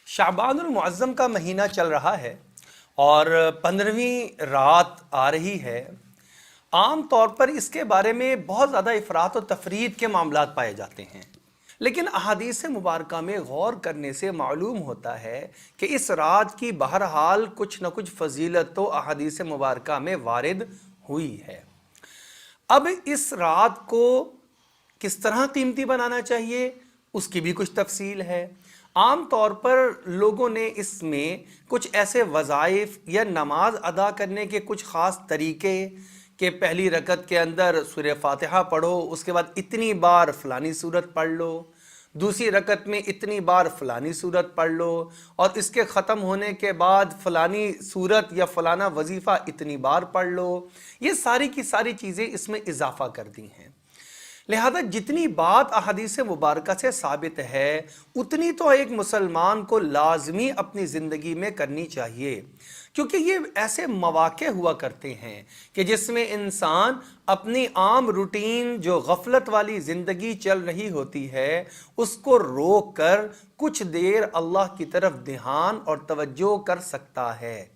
शाबान मुअज़्ज़म का महीना चल रहा है और 15वीं रात आ रही है। आम तौर पर इसके बारे में बहुत ज़्यादा इफ़रात और तफरीद के मामलात पाए जाते हैं, लेकिन अहादीस मुबारका में गौर करने से मालूम होता है कि इस रात की बहरहाल कुछ न कुछ फजीलत तो अहादीस मुबारका में वारिद हुई है। अब इस रात को किस तरह कीमती बनाना चाहिए उसकी भी कुछ तफसील है। आम तौर पर लोगों ने इसमें कुछ ऐसे वज़ाइफ या नमाज अदा करने के कुछ ख़ास तरीके कि पहली रकत के अंदर सूरह फातिहा पढ़ो, उसके बाद इतनी बार फ़लानी सूरत पढ़ लो, दूसरी रकत में इतनी बार फ़लानी सूरत पढ़ लो, और इसके ख़त्म होने के बाद फ़लानी सूरत या फ़लाना वजीफ़ा इतनी बार पढ़ लो। ये सारी की सारी चीज़ें इसमें इजाफ़ा कर दी हैं। लिहाजा जितनी बात अहादीस मुबारका से साबित है उतनी तो एक मुसलमान को लाजमी अपनी ज़िंदगी में करनी चाहिए, क्योंकि ये ऐसे मौक़े हुआ करते हैं कि जिसमें इंसान अपनी आम रूटीन जो गफलत वाली ज़िंदगी चल रही होती है उसको रोक कर कुछ देर अल्लाह की तरफ ध्यान और तवज्जो कर सकता है।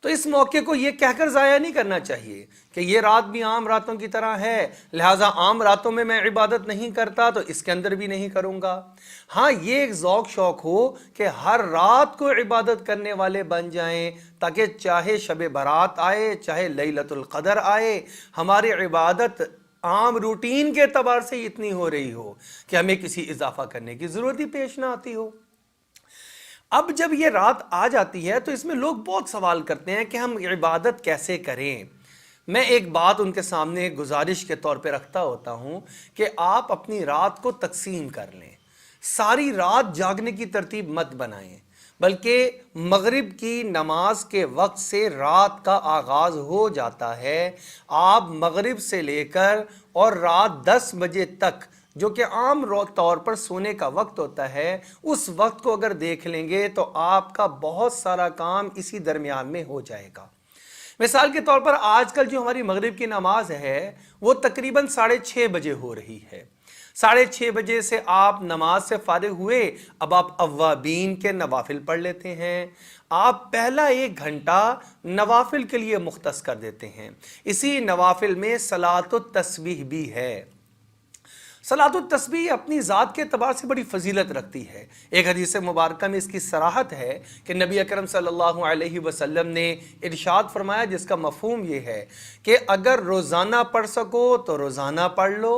तो इस मौके को ये कहकर ज़ाया नहीं करना चाहिए कि ये रात भी आम रातों की तरह है, लिहाजा आम रातों में मैं इबादत नहीं करता तो इसके अंदर भी नहीं करूँगा। हाँ, ये एक ज़ौक़ शौक़ हो कि हर रात को इबादत करने वाले बन जाएं, ताकि चाहे शब बारात आए चाहे लैलतुल क़दर आए, हमारी इबादत आम रूटीन के एतबार से इतनी हो रही हो कि हमें किसी इजाफा करने की ज़रूरत ही पेश ना आती हो। अब जब ये रात आ जाती है तो इसमें लोग बहुत सवाल करते हैं कि हम इबादत कैसे करें। मैं एक बात उनके सामने गुजारिश के तौर पे रखता होता हूँ कि आप अपनी रात को तकसीम कर लें। सारी रात जागने की तरतीब मत बनाएं, बल्कि मगरिब की नमाज के वक्त से रात का आगाज़ हो जाता है। आप मगरिब से लेकर और रात 10 बजे तक, जो कि आम तौर पर सोने का वक्त होता है, उस वक्त को अगर देख लेंगे तो आपका बहुत सारा काम इसी दरमियान में हो जाएगा। मिसाल के तौर पर आजकल जो हमारी मगरिब की नमाज है वो तकरीबन 6:30 बजे हो रही है। 6:30 बजे से आप नमाज से फारिग हुए, अब आप अव्वाबीन के नवाफिल पढ़ लेते हैं। आप पहला 1 घंटा नवाफिल के लिए मुख्तस कर देते हैं। इसी नवाफिल में सलातुत तस्बीह भी है। सलातुत तस्बीह अपनी ज़ात के एतबार से बड़ी फजीलत रखती है। एक हदीस मुबारक में इसकी सराहत है कि नबी अकरम सल्लल्लाहु अलैहि वसल्लम ने इरशाद फरमाया, जिसका मफहूम ये है कि अगर रोज़ाना पढ़ सको तो रोज़ाना पढ़ लो,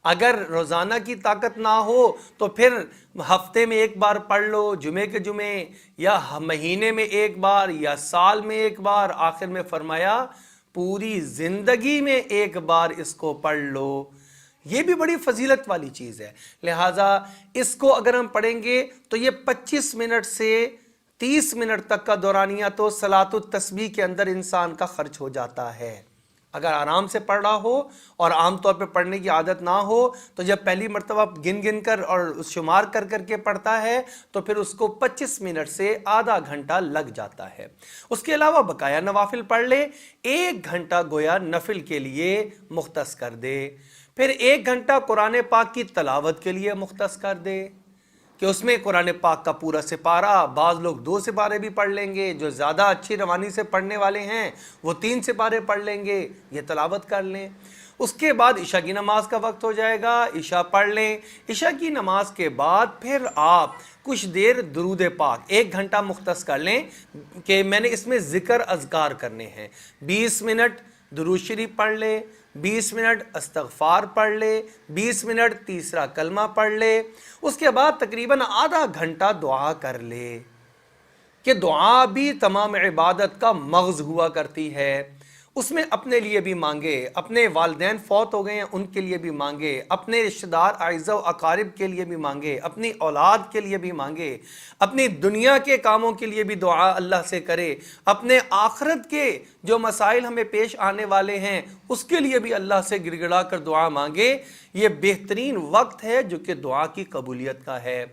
अगर रोज़ाना की ताकत ना हो तो फिर हफ्ते में 1 बार पढ़ लो, जुमे के जुमे, या महीने में 1 बार, या साल में 1 बार। आखिर में फरमाया पूरी ज़िंदगी में 1 बार इसको पढ़ लो। ये भी बड़ी फजीलत वाली चीज़ है। लिहाजा इसको अगर हम पढ़ेंगे तो ये 25 मिनट से 30 मिनट तक का दौरानिया तो सलातुत तस्बीह के अंदर इंसान का खर्च हो जाता है। अगर आराम से पढ़ रहा हो और आम तौर पे पढ़ने की आदत ना हो तो जब पहली मरतबा गिन गिन कर और शुमार कर करके पढ़ता है तो फिर उसको 25 मिनट से आधा घंटा लग जाता है। उसके अलावा बकाया नवाफिल पढ़ ले, 1 घंटा गोया नफिल के लिए मुख्तस कर दे, फिर 1 घंटा कुरान पाक की तलावत के लिए मुख्तस कर दे कि उसमें कुरान पाक का पूरा सिपारा, बाज़ लोग 2 सिपारे भी पढ़ लेंगे, जो ज़्यादा अच्छी रवानी से पढ़ने वाले हैं वो 3 सिपारे पढ़ लेंगे, ये तलावत कर लें। उसके बाद इशा की नमाज का वक्त हो जाएगा, इशा पढ़ लें। इशा की नमाज के बाद फिर आप कुछ देर दुरूद पाक 1 घंटा मुख्तस कर लें कि मैंने इसमें ज़िक्र अज़कार करने हैं। 20 मिनट दुरूद शरीफ पढ़ ले, 20 मिनट इस्तग़फ़ार पढ़ ले, 20 मिनट तीसरा कलमा पढ़ ले। उसके बाद तकरीबन आधा घंटा दुआ कर ले कि दुआ भी तमाम इबादत का मग़ज़ हुआ करती है। उसमें अपने लिए भी मांगे, अपने वालिदैन फौत हो गए हैं उनके लिए भी मांगे, अपने रिश्तेदार आइज़ा व अकारिब के लिए भी मांगे, अपनी औलाद के लिए भी मांगे, अपनी दुनिया के कामों के लिए भी दुआ अल्लाह से करे, अपने आखिरत के जो मसाइल हमें पेश आने वाले हैं उसके लिए भी अल्लाह से गिड़गिड़ा कर दुआ मांगे। ये बेहतरीन वक्त है जो कि दुआ की कबूलियत का है।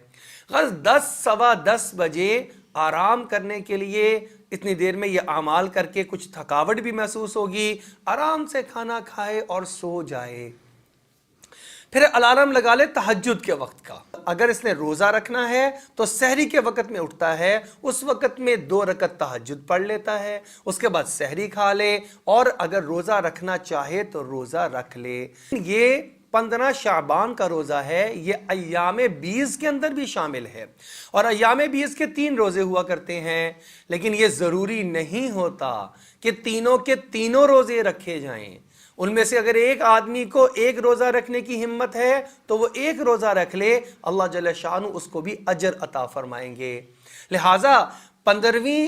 10 सवा 10 बजे आराम करने के लिए, इतनी देर में ये आमाल करके कुछ थकावट भी महसूस होगी, आराम से खाना खाए और सो जाए। پھر الارم لگا لے تہجد کے وقت کا۔ اگر اس نے روزہ رکھنا ہے تو سحری کے وقت میں اٹھتا ہے، اس وقت میں 2 رکعت تہجد پڑھ لیتا ہے، اس کے بعد سحری کھا لے، اور اگر روزہ رکھنا چاہے تو روزہ رکھ لے۔ یہ 15 شعبان کا روزہ ہے، یہ ایام 20 کے اندر بھی شامل ہے، اور ایام 20 کے 3 روزے ہوا کرتے ہیں، لیکن یہ ضروری نہیں ہوتا کہ تینوں کے تینوں روزے رکھے جائیں۔ ان میں سے اگر ایک آدمی کو ایک روزہ رکھنے کی ہمت ہے تو وہ ایک روزہ رکھ لے، اللہ جل شانہ اس کو بھی اجر عطا فرمائیں گے۔ لہٰذا 15ویں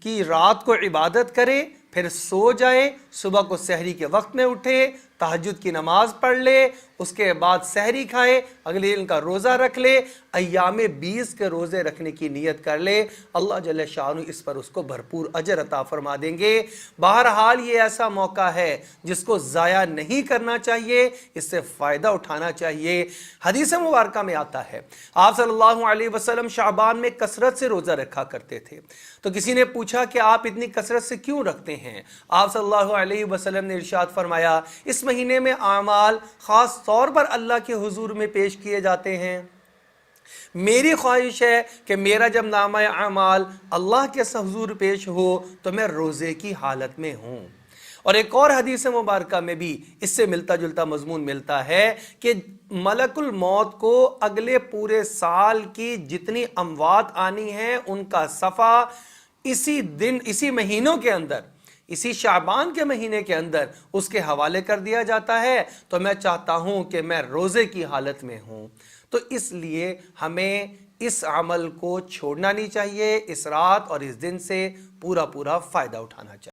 کی رات کو عبادت کرے، پھر سو جائے، صبح کو سحری کے وقت میں اٹھے، تہجد کی نماز پڑھ لے، اس کے بعد سحری کھائے، اگلے دن کا روزہ رکھ لے، ایام 20 کے روزے رکھنے کی نیت کر لے، اللہ جل شانہ اس پر اس کو بھرپور اجر عطا فرما دیں گے۔ بہرحال یہ ایسا موقع ہے جس کو ضائع نہیں کرنا چاہیے، اس سے فائدہ اٹھانا چاہیے۔ حدیث مبارکہ میں آتا ہے آپ صلی اللہ علیہ وسلم شعبان میں کثرت سے روزہ رکھا کرتے تھے، تو کسی نے پوچھا کہ آپ اتنی کثرت سے کیوں رکھتے ہیں؟ آپ صلی اللہ علیہ وسلم نے ارشاد فرمایا، اس مہینے میں اعمال خاص طور پر اللہ کے حضور میں پیش کیے جاتے ہیں، میری خواہش ہے کہ میرا جب نامہ اعمال اللہ کے حضور پیش ہو تو میں روزے کی حالت میں ہوں۔ اور ایک اور حدیث مبارکہ میں بھی اس سے ملتا جلتا مضمون ملتا ہے کہ ملک الموت کو اگلے پورے سال کی جتنی اموات آنی ہیں ان کا صفحہ اسی دن، اسی مہینوں کے اندر، اسی شعبان کے مہینے کے اندر اس کے حوالے کر دیا جاتا ہے۔ تو میں چاہتا ہوں کہ میں روزے کی حالت میں ہوں، تو اس لیے ہمیں اس عمل کو چھوڑنا نہیں چاہیے، اس رات اور اس دن سے پورا فائدہ اٹھانا چاہیے۔